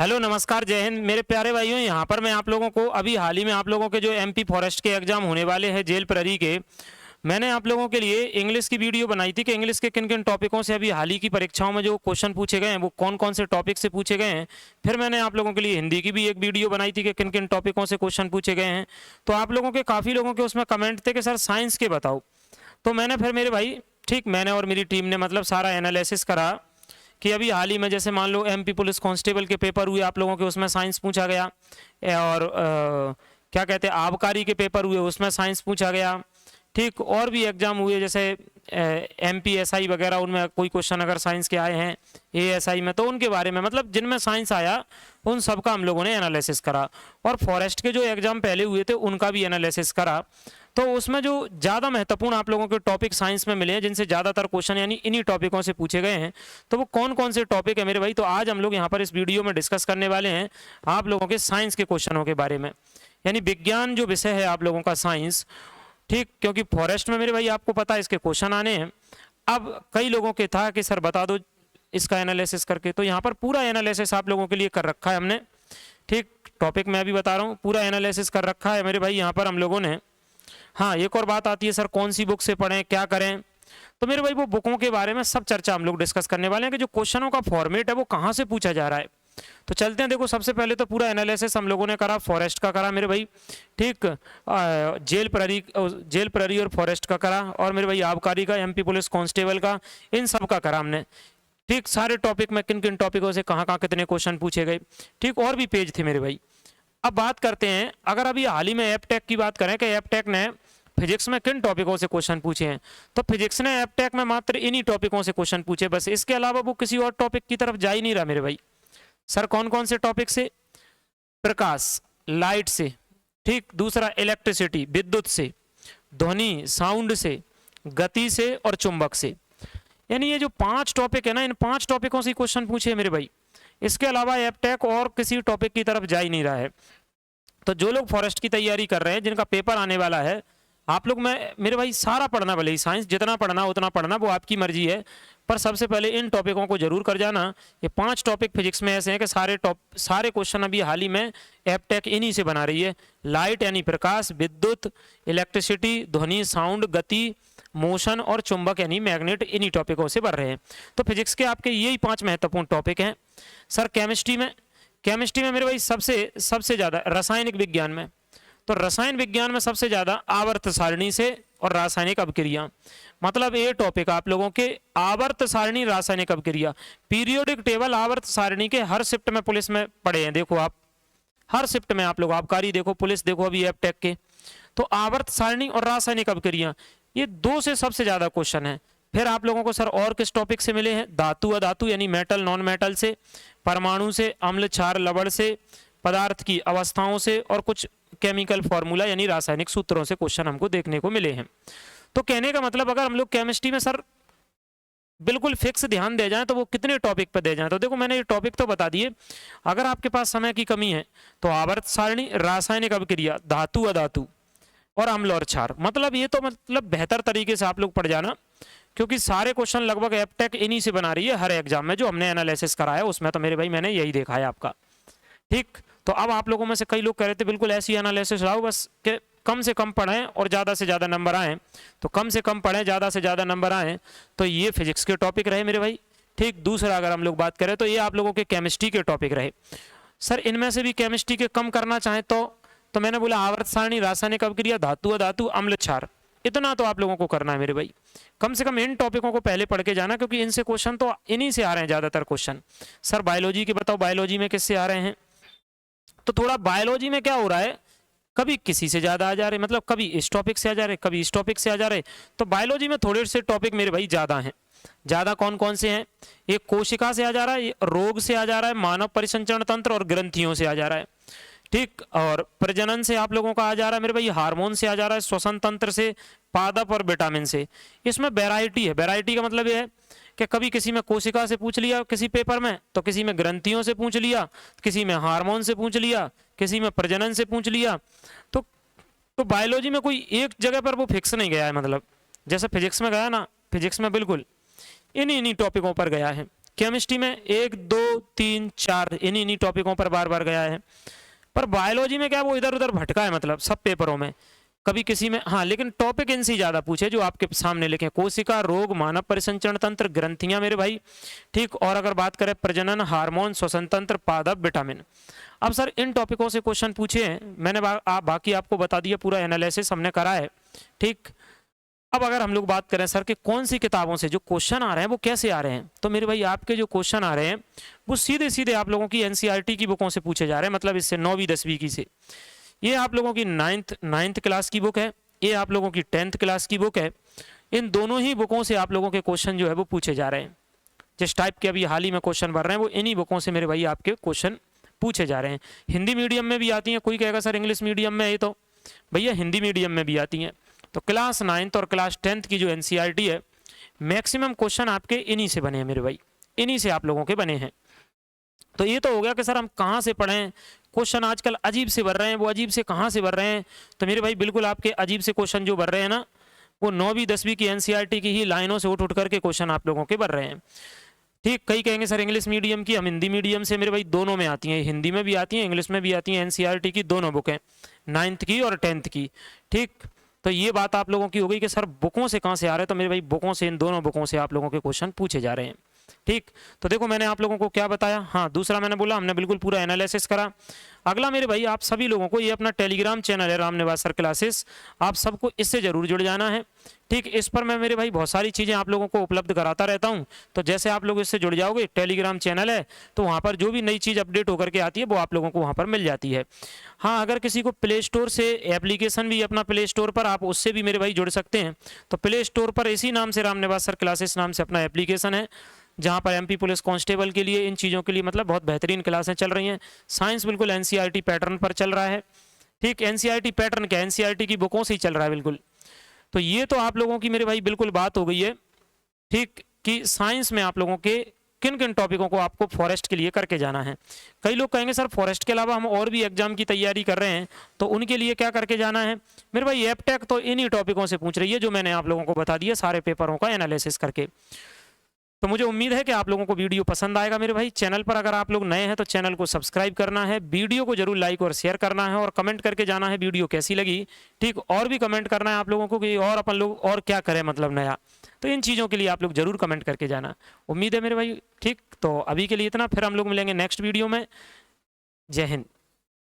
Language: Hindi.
हेलो नमस्कार जय हिंद मेरे प्यारे भाइयों। यहाँ पर मैं आप लोगों को अभी हाल ही में आप लोगों के जो एमपी फॉरेस्ट के एग्जाम होने वाले हैं जेल प्रहरी के, मैंने आप लोगों के लिए इंग्लिश की वीडियो बनाई थी कि इंग्लिश के किन किन टॉपिकों से अभी हाल ही की परीक्षाओं में जो क्वेश्चन पूछे गए हैं वो कौन कौन से टॉपिक से पूछे गए हैं। फिर मैंने आप लोगों के लिए हिंदी की भी एक वीडियो बनाई थी कि किन किन टॉपिकों से क्वेश्चन पूछे गए हैं। तो आप लोगों के काफ़ी लोगों के उसमें कमेंट थे कि सर साइंस के बताओ। तो मैंने फिर मेरे भाई ठीक मैंने और मेरी टीम ने मतलब सारा एनालिसिस करा कि अभी हाल ही में जैसे मान लो एमपी पुलिस कांस्टेबल के पेपर हुए आप लोगों के, उसमें साइंस पूछा गया। और क्या कहते हैं आबकारी के पेपर हुए उसमें साइंस पूछा गया। ठीक, और भी एग्जाम हुए जैसे एमपीएसआई वगैरह, उनमें कोई क्वेश्चन अगर साइंस के आए हैं एएसआई में तो उनके बारे में मतलब जिनमें साइंस आया उन सब का हम लोगों ने एनालिसिस करा। और फॉरेस्ट के जो एग्जाम पहले हुए थे उनका भी एनालिसिस करा। तो उसमें जो ज़्यादा महत्वपूर्ण आप लोगों के टॉपिक साइंस में मिले हैं जिनसे ज़्यादातर क्वेश्चन यानी इन्हीं टॉपिकों से पूछे गए हैं, तो वो कौन कौन से टॉपिक है मेरे भाई, तो आज हम लोग यहाँ पर इस वीडियो में डिस्कस करने वाले हैं आप लोगों के साइंस के क्वेश्चनों के बारे में, यानी विज्ञान जो विषय है आप लोगों का साइंस। ठीक, क्योंकि फॉरेस्ट में मेरे भाई आपको पता है इसके क्वेश्चन आने हैं। अब कई लोगों के था कि सर बता दो इसका एनालिसिस करके, तो यहाँ पर पूरा एनालिसिस आप लोगों के लिए कर रखा है हमने। ठीक, टॉपिक मैं अभी बता रहा हूँ, पूरा एनालिसिस कर रखा है मेरे भाई यहाँ पर हम लोगों ने। हाँ, एक और बात आती है सर कौन सी बुक से पढ़ें क्या करें, तो मेरे भाई वो बुकों के बारे में सब चर्चा हम लोग डिस्कस करने वाले हैं कि जो क्वेश्चनों का फॉर्मेट है वो कहाँ से पूछा जा रहा है। तो चलते हैं, देखो सबसे पहले तो पूरा एनालिसिस हम लोगों ने करा, फॉरेस्ट का करा मेरे भाई। ठीक, जेल प्रहरी और फॉरेस्ट का करा, और मेरे भाई आबकारी का, एमपी पुलिस कांस्टेबल का, इन सब का करा हमने। ठीक, सारे टॉपिक में किन किन टॉपिकों से कहाँ कहाँ कितने क्वेश्चन पूछे गए। ठीक, और भी पेज थे मेरे भाई। अब बात करते हैं अगर अभी हाल ही में एपटेक की बात करें कि एपटेक ने फिजिक्स में किन टॉपिकों से क्वेश्चन पूछे हैं, तो फिजिक्स ने एपटेक में मात्र इन्हीं टॉपिकों से क्वेश्चन पूछे, बस इसके अलावा वो किसी और टॉपिक की तरफ जा ही नहीं रहा मेरे भाई। सर कौन कौन से टॉपिक से? प्रकाश, लाइट से। ठीक, दूसरा इलेक्ट्रिसिटी, विद्युत से, ध्वनि साउंड से, गति से और चुंबक से। यानी ये जो 5 टॉपिक है ना, इन 5 टॉपिकों से क्वेश्चन पूछे मेरे भाई। इसके अलावा एपटेक और किसी टॉपिक की तरफ जा ही नहीं रहा है। तो जो लोग फॉरेस्ट की तैयारी कर रहे हैं जिनका पेपर आने वाला है, आप लोग में मेरे भाई सारा पढ़ना, भले ही साइंस जितना पढ़ना उतना पढ़ना, वो आपकी मर्जी है, पर सबसे पहले इन टॉपिकों को जरूर कर जाना। ये 5 टॉपिक फिजिक्स में ऐसे हैं कि सारे क्वेश्चन अभी हाल ही में एपटेक इन्हीं से बना रही है। लाइट यानी प्रकाश, विद्युत, इलेक्ट्रिसिटी, ध्वनि साउंड, गति, मोशन और चुंबक यानी मैग्नेट, इन्हीं टॉपिकों से बढ़ रहे हैं। तो फिजिक्स के आपके यही 5 महत्वपूर्ण टॉपिक हैं। सर केमिस्ट्री में मेरे भाई सबसे ज़्यादा रासायनिक विज्ञान में, तो रसायन विज्ञान में सबसे ज़्यादा आवर्त सारणी से और रासायनिक अभिक्रिया, मतलब ये टॉपिक आप लोगों के आवर्त सारणी रासायनिक अभिक्रिया, पीरियोडिक टेबल आवर्त सारणी के हर शिफ्ट में पुलिस में पढ़े हैं। देखो आप हर शिफ्ट में आप लोग आबकारी देखो, पुलिस देखो, अभी एपटेक के, तो आवर्त सारणी और रासायनिक अभिक्रिया ये 2 से सबसे ज्यादा क्वेश्चन है। फिर आप लोगों को सर और किस टॉपिक से मिले हैं? धातु अधातु यानी मेटल नॉन मेटल से, परमाणु से, अम्ल क्षार लवण से, पदार्थ की अवस्थाओं से और कुछ केमिकल फॉर्मूला यानी रासायनिक सूत्रों से क्वेश्चन हमको देखने को मिले हैं। तो कहने का मतलब अगर हम लोग केमिस्ट्री में सर बिल्कुल फिक्स ध्यान दे जाएं तो वो कितने टॉपिक पर दे जाएं, तो देखो मैंने ये टॉपिक तो बता दिए। अगर आपके पास समय की कमी है तो आवर्त सारणी, रासायनिक अभिक्रिया, धातु अधातु और अम्ल और क्षार, मतलब ये तो मतलब बेहतर तरीके से आप लोग पढ़ जाना, क्योंकि सारे क्वेश्चन लगभग एपटेक इन्हीं से बना रही है हर एग्जाम में। जो हमने एनालिसिस कराया उसमें तो मेरे भाई मैंने यही देखा है आपका। ठीक, तो अब आप लोगों में से कई लोग कह रहे थे बिल्कुल ऐसी एनालिसिस लाओ बस कि कम से कम पढ़ें और ज़्यादा से ज़्यादा नंबर आएँ, तो कम से कम पढ़ें ज़्यादा से ज़्यादा नंबर आएँ, तो ये फिजिक्स के टॉपिक रहे मेरे भाई। ठीक, दूसरा अगर हम लोग बात करें तो ये आप लोगों के केमिस्ट्री के टॉपिक रहे। सर इनमें से भी केमिस्ट्री के कम करना चाहें तो मैंने बोला आवर्त सारणी, रासायनिक अभिक्रिया, धातु अधातु, अम्ल क्षार, इतना तो आप लोगों को करना है मेरे भाई। कम से कम इन टॉपिकों को पहले पढ़ के जाना, क्योंकि इनसे क्वेश्चन तो इन्हीं से आ रहे हैं ज़्यादातर क्वेश्चन। सर बायोलॉजी के बताओ, बायोलॉजी में किससे आ रहे हैं? तो थोड़ा बायोलॉजी में क्या हो रहा है, कभी किसी से ज़्यादा आ जा रहे, मतलब कभी इस टॉपिक से आ जा रहे, कभी इस टॉपिक से आ जा रहे। तो बायोलॉजी में थोड़े से टॉपिक मेरे भाई ज़्यादा हैं। ज़्यादा कौन कौन से हैं? एक कोशिका से आ जा रहा है, रोग से आ जा रहा है, मानव परिसंचरण तंत्र और ग्रंथियों से आ जा रहा है। ठीक, और प्रजनन से आप लोगों का आ जा रहा है मेरे भाई, हार्मोन से आ जा रहा है, श्वसन तंत्र से, पादप और विटामिन से। इसमें वैरायटी है। वैरायटी का मतलब ये है कि कभी किसी में कोशिका से पूछ लिया किसी पेपर में, तो किसी में ग्रंथियों से पूछ लिया, किसी में हार्मोन से पूछ लिया, किसी में प्रजनन से पूछ लिया। तो बायोलॉजी में कोई एक जगह पर वो फिक्स नहीं गया है, मतलब जैसे फिजिक्स में गया ना, फिजिक्स में बिल्कुल इन्हीं टॉपिकों पर गया है। केमिस्ट्री में 1 2 3 4 इन्हीं टॉपिकों पर बार बार गया है। पर बायोलॉजी में क्या वो इधर उधर भटका है, मतलब सब पेपरों में, कभी किसी में, हाँ लेकिन टॉपिक इनसे ज्यादा पूछे जो आपके सामने लिखे, कोशिका, रोग, मानव परिसंचरण तंत्र, ग्रंथियां मेरे भाई, ठीक। और अगर बात करें प्रजनन, हार्मोन, श्वसन तंत्र, पादप, विटामिन। अब सर इन टॉपिकों से क्वेश्चन पूछे हैं, मैंने बाकी आपको बता दिया, पूरा एनालिसिस हमने करा है, ठीक। अब अगर हम लोग बात करें सर कि कौन सी किताबों से जो क्वेश्चन आ रहे हैं वो कैसे आ रहे हैं, तो मेरे भाई आपके जो क्वेश्चन आ रहे हैं वो सीधे सीधे आप लोगों की एनसीईआरटी की बुकों से पूछे जा रहे हैं, मतलब इससे 9वीं 10वीं की से। ये आप लोगों की नाइन्थ क्लास की बुक है, ये आप लोगों की 10th क्लास की बुक है। इन दोनों ही बुकों से आप लोगों के क्वेश्चन जो है वो पूछे जा रहे हैं। जिस टाइप के अभी हाल ही में क्वेश्चन भर रहे हैं वो इन्हीं बुकों से मेरे भाई आपके क्वेश्चन पूछे जा रहे हैं। हिंदी मीडियम में भी आती हैं, कोई कहेगा सर इंग्लिश मीडियम में है, तो भैया हिंदी मीडियम में भी आती हैं। तो क्लास 9th और क्लास 10th की जो एनसीईआरटी है, मैक्सिमम क्वेश्चन आपके इन्हीं से बने हैं मेरे भाई, इन्हीं से आप लोगों के बने हैं। तो ये तो हो गया कि सर हम कहाँ से पढ़ें, क्वेश्चन आजकल अजीब से भर रहे हैं, वो अजीब से कहाँ से भर रहे हैं, तो मेरे भाई बिल्कुल आपके अजीब से क्वेश्चन जो भर रहे हैं ना, वो 9वीं 10वीं की एनसीईआरटी की ही लाइनों से उठ करके क्वेश्चन आप लोगों के भर रहे हैं, ठीक। कई कहेंगे सर इंग्लिश मीडियम की, हम हिंदी मीडियम से, मेरे भाई दोनों में आती हैं, हिंदी में भी आती हैं, इंग्लिश में भी आती हैं, एनसीईआरटी की दोनों बुकें, 9th की और 10th की, ठीक। तो ये बात आप लोगों की हो गई कि सर बुकों से कहाँ से आ रहे हैं, तो मेरे भाई बुकों से, इन दोनों बुकों से आप लोगों के क्वेश्चन पूछे जा रहे हैं, ठीक। तो देखो मैंने आप लोगों को क्या बताया, हाँ दूसरा मैंने बोला हमने बिल्कुल पूरा एनालिसिस करा। अगला मेरे भाई आप सभी लोगों को, ये अपना टेलीग्राम चैनल है रामनिवास सर क्लासेस, आप सबको इससे जरूर जुड़ जाना है, ठीक। इस पर मैं मेरे भाई बहुत सारी चीज़ें आप लोगों को उपलब्ध कराता रहता हूँ, तो जैसे आप लोग इससे जुड़ जाओगे, टेलीग्राम चैनल है तो वहाँ पर जो भी नई चीज़ अपडेट होकर के आती है वो आप लोगों को वहाँ पर मिल जाती है। हाँ अगर किसी को प्ले स्टोर से एप्लीकेशन भी अपना प्ले स्टोर पर, आप उससे भी मेरे भाई जुड़ सकते हैं। तो प्ले स्टोर पर इसी नाम से रामनिवास सर क्लासेस नाम से अपना एप्लीकेशन है, जहाँ पर एमपी पुलिस कांस्टेबल के लिए इन चीज़ों के लिए मतलब बहुत बेहतरीन क्लासें चल रही हैं। साइंस बिल्कुल एनसीईआरटी पैटर्न पर चल रहा है, ठीक। एनसीईआरटी पैटर्न क्या, एनसीईआरटी की बुकों से ही चल रहा है बिल्कुल। तो ये तो आप लोगों की मेरे भाई बिल्कुल बात हो गई है, ठीक, कि साइंस में आप लोगों के किन किन टॉपिकों को आपको फॉरेस्ट के लिए करके जाना है। कई लोग कहेंगे सर फॉरेस्ट के अलावा हम और भी एग्जाम की तैयारी कर रहे हैं, तो उनके लिए क्या करके जाना है। मेरे भाई एपटेक तो इन्हीं टॉपिकों से पूछ रही है जो मैंने आप लोगों को बता दिया, सारे पेपरों का एनालिसिस करके। तो मुझे उम्मीद है कि आप लोगों को वीडियो पसंद आएगा। मेरे भाई चैनल पर अगर आप लोग नए हैं तो चैनल को सब्सक्राइब करना है, वीडियो को जरूर लाइक और शेयर करना है, और कमेंट करके जाना है वीडियो कैसी लगी, ठीक। और भी कमेंट करना है आप लोगों को कि और अपन लोग और क्या करें, मतलब नया, तो इन चीज़ों के लिए आप लोग जरूर कमेंट करके जाना। उम्मीद है मेरे भाई, ठीक। तो अभी के लिए इतना, फिर हम लोग मिलेंगे नेक्स्ट वीडियो में। जय हिंद।